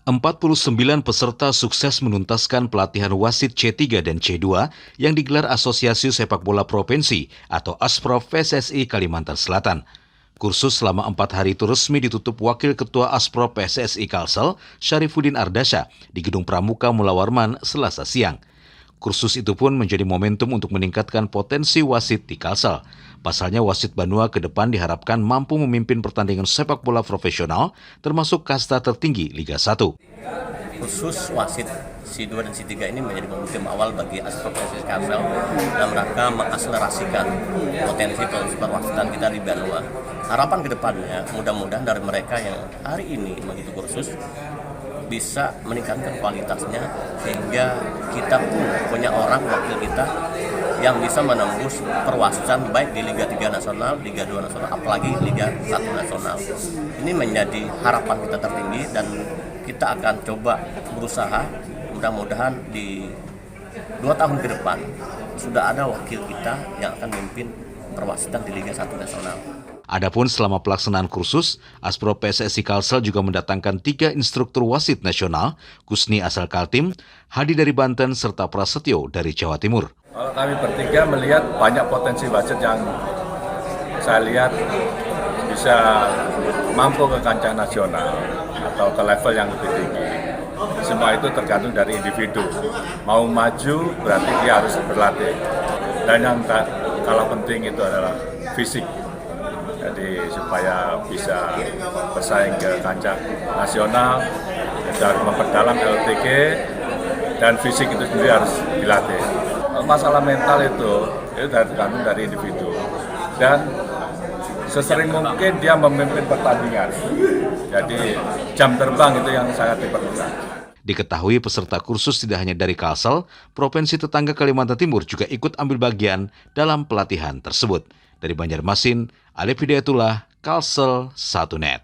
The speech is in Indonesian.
49 peserta sukses menuntaskan pelatihan wasit C3 dan C2 yang digelar Asosiasi Sepak Bola Provinsi atau Asprof PSSI Kalimantan Selatan. Kursus selama 4 hari itu resmi ditutup Wakil Ketua Asprof PSSI Kalsel, Syarifuddin Ardasya, di Gedung Pramuka Mula Warman, Selasa siang. Kursus itu pun menjadi momentum untuk meningkatkan potensi wasit di Kalsel. Pasalnya wasit Banua ke depan diharapkan mampu memimpin pertandingan sepak bola profesional, termasuk kasta tertinggi Liga 1. Khusus wasit C2 dan C3 ini menjadi momentum awal bagi Asprof PSSI Kalsel dalam rangka mengakselerasikan potensi perwasitan kita di Banua. Harapan ke depannya, mudah-mudahan dari mereka yang hari ini mengikuti kursus bisa meningkatkan kualitasnya sehingga kita pun punya orang wakil kita yang bisa menembus perwasitan baik di Liga 3 Nasional, Liga 2 Nasional, apalagi Liga 1 Nasional. Ini menjadi harapan kita tertinggi dan kita akan coba berusaha mudah-mudahan di 2 tahun ke depan sudah ada wakil kita yang akan memimpin perwasitan di Liga 1 Nasional. Adapun selama pelaksanaan kursus, Asprof PSSI Kalsel juga mendatangkan 3 instruktur wasit nasional, Kusni asal Kaltim, Hadi dari Banten, serta Prasetyo dari Jawa Timur. Kalau kami bertiga melihat banyak potensi wasit yang saya lihat bisa mampu ke kancah nasional atau ke level yang lebih tinggi. Semua itu tergantung dari individu. Mau maju berarti dia harus berlatih. Dan yang kalah penting itu adalah fisik. Jadi supaya bisa bersaing ke kancah nasional, kita harus memperdalam LTG dan fisik itu sendiri harus dilatih. Masalah mental itu tergantung dari individu dan sesering mungkin dia memimpin pertandingan. Jadi jam terbang itu yang sangat diperlukan. Diketahui peserta kursus tidak hanya dari Kalsel, provinsi tetangga Kalimantan Timur juga ikut ambil bagian dalam pelatihan tersebut. Dari Banjarmasin, Alif Hidayatullah, Kalsel 1net.